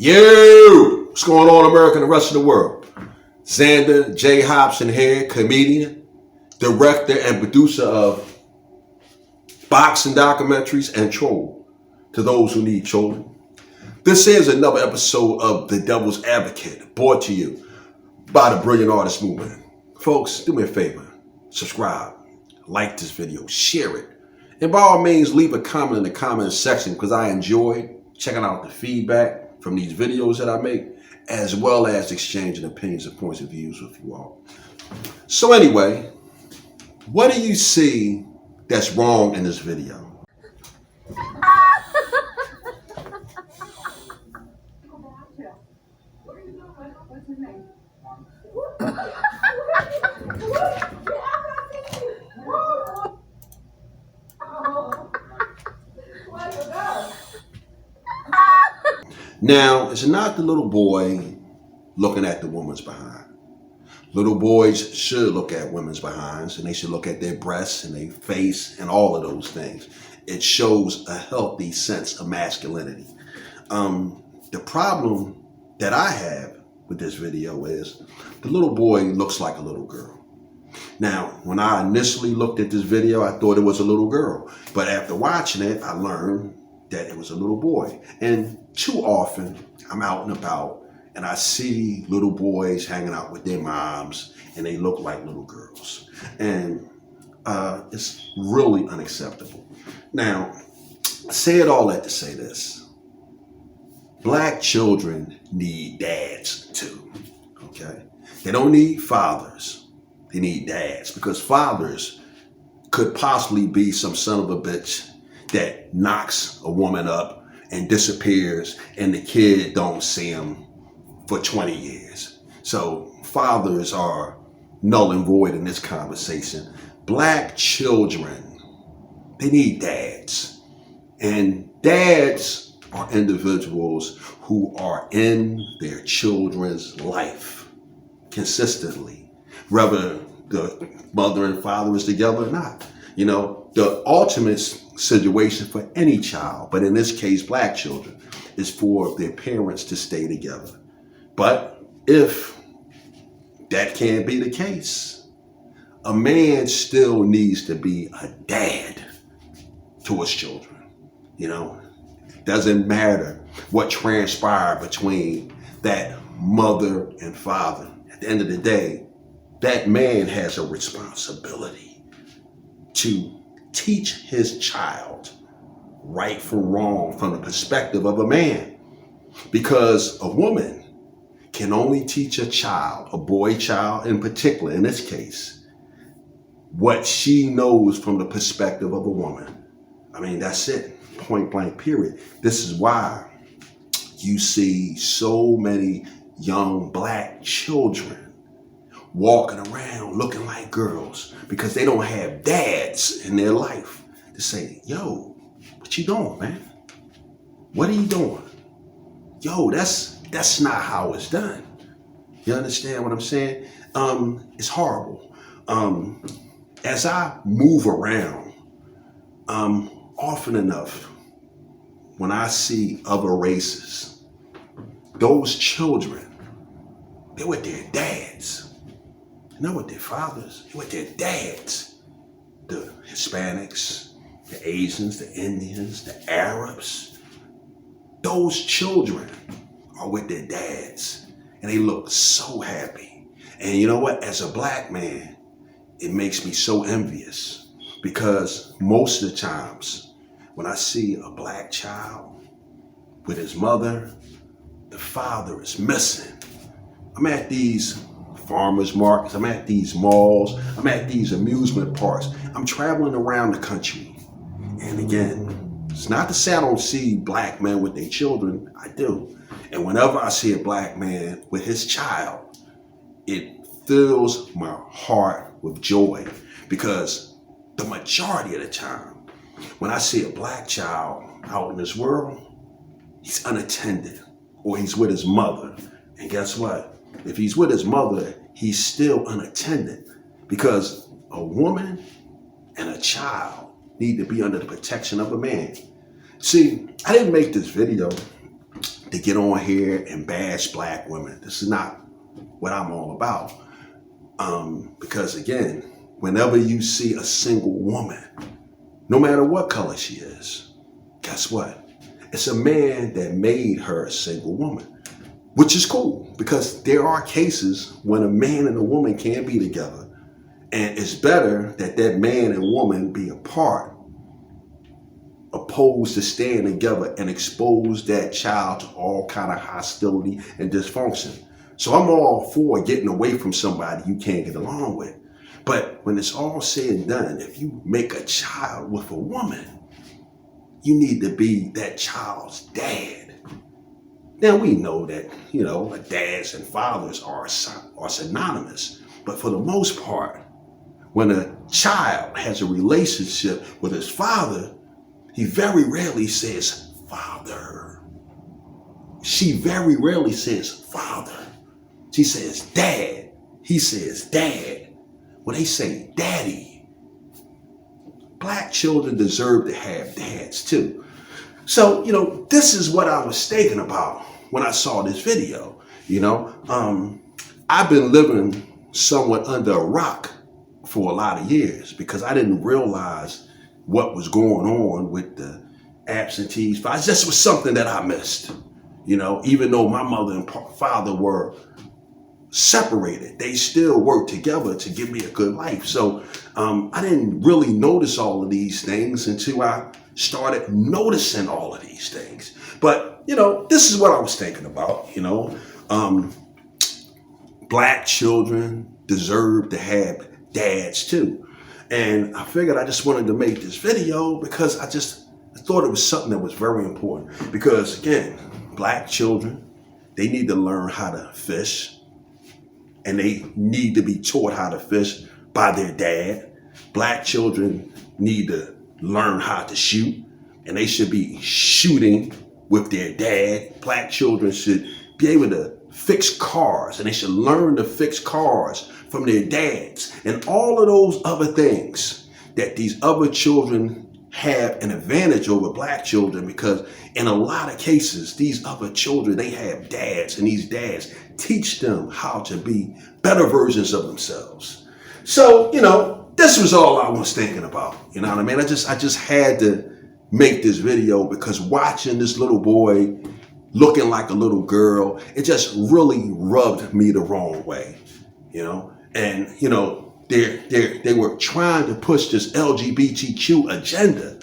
Yo! What's going on, America and the rest of the world? Xander J. Hobson here, comedian, director, and producer of boxing documentaries and troll to those who need trolling. This is another episode of The Devil's Advocate, brought to you by the Brilliant Artist Movement. Folks, do me a favor, subscribe, like this video, share it, and by all means, leave a comment in the comment section because I enjoy checking out the feedback from these videos that I make, as well as exchanging opinions and points of views with you all. So anyway, what do you see that's wrong in this video? What's his name? Now, it's not the little boy looking at the woman's behind. Little boys should look at women's behinds, and they should look at their breasts and their face and all of those things. It shows a healthy sense of masculinity. The problem that I have with this video is the little boy looks like a little girl. Now, when I initially looked at this video, I thought it was a little girl. But after watching it, I learned that it was a little boy. And too often, I'm out and about, and I see little boys hanging out with their moms, and they look like little girls. And it's really unacceptable. Now, I say it all that to say this. Black children need dads too, okay? They don't need fathers. They need dads, because fathers could possibly be some son of a bitch that knocks a woman up and disappears, and the kid don't see him for 20 years. So fathers are null and void in this conversation. Black children, they need dads. And dads are individuals who are in their children's life consistently, whether the mother and father is together or not. You know, the ultimate situation for any child, but in this case, black children, is for their parents to stay together. But if that can't be the case, a man still needs to be a dad to his children. You know, it doesn't matter what transpired between that mother and father. At the end of the day, that man has a responsibility to teach his child right from wrong from the perspective of a man. Because a woman can only teach a child, a boy child in particular, in this case, what she knows from the perspective of a woman. I mean, that's it, point blank, period. This is why you see so many young black children walking around looking like girls, because they don't have dads in their life to say, yo, what you doing, man? What are you doing? Yo, that's not how it's done. You understand what I'm saying? It's horrible. As I move around, often enough, when I see other races, those children, they're with their dads. Not with their fathers, with their dads. The Hispanics, the Asians, the Indians, the Arabs. Those children are with their dads, and they look so happy. And you know what? As a black man, it makes me so envious, because most of the times when I see a black child with his mother, the father is missing. I'm at these farmers markets, I'm at these malls, I'm at these amusement parks, I'm traveling around the country. And again, it's not to say I don't see black men with their children, I do. And whenever I see a black man with his child, it fills my heart with joy, because the majority of the time, when I see a black child out in this world, he's unattended, or he's with his mother. And guess what? If he's with his mother, he's still unattended, because a woman and a child need to be under the protection of a man. See, I didn't make this video to get on here and bash black women. This is not what I'm all about. Because again, whenever you see a single woman, no matter what color she is, guess what? It's a man that made her a single woman, which is cool because there are cases when a man and a woman can't be together. And it's better that that man and woman be apart, opposed to staying together and expose that child to all kind of hostility and dysfunction. So I'm all for getting away from somebody you can't get along with. But when it's all said and done, if you make a child with a woman, you need to be that child's dad. Now we know that, dads and fathers are synonymous. But for the most part, when a child has a relationship with his father, he very rarely says father. She very rarely says father. She says dad. He says dad. When they say daddy, black children deserve to have dads too. So, this is what I was thinking about when I saw this video. I've been living somewhat under a rock for a lot of years because I didn't realize what was going on with the absentees. This was something that I missed. Even though my mother and father were separated, they still worked together to give me a good life. So I didn't really notice all of these things until I started noticing all of these things. But, this is what I was thinking about, black children deserve to have dads too. And I figured I just wanted to make this video because I thought it was something that was very important. Because again, black children, they need to learn how to fish. And they need to be taught how to fish by their dad. Black children need to learn how to shoot, and they should be shooting with their dad. Black children should be able to fix cars, and they should learn to fix cars from their dads. And all of those other things that these other children have an advantage over black children, because in a lot of cases, these other children, they have dads, and these dads teach them how to be better versions of themselves. So, this was all I was thinking about. You know what I mean? I just had to make this video because watching this little boy looking like a little girl, it just really rubbed me the wrong way, And, they were trying to push this LGBTQ agenda.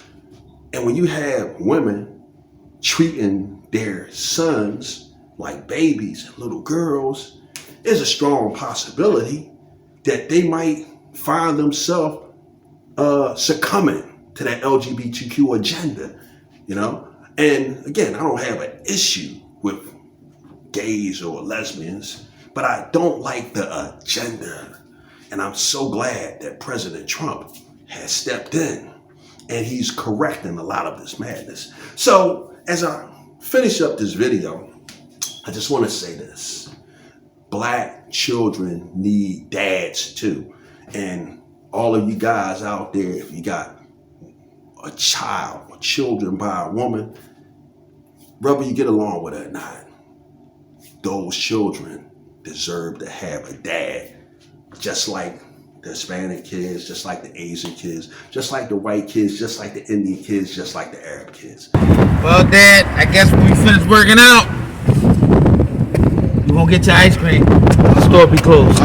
And when you have women treating their sons like babies and little girls, there's a strong possibility that they might find themselves succumbing to that LGBTQ agenda, And again, I don't have an issue with gays or lesbians, but I don't like the agenda. And I'm so glad that President Trump has stepped in and he's correcting a lot of this madness. So as I finish up this video, I just want to say this. Black children need dads too. And all of you guys out there, if you got a child or children by a woman, whether you get along with her or not, those children deserve to have a dad. Just like the Hispanic kids, just like the Asian kids, just like the white kids, just like the Indian kids, just like the Arab kids. Well, Dad, I guess when we finish working out, you won't get your ice cream. The store be closed.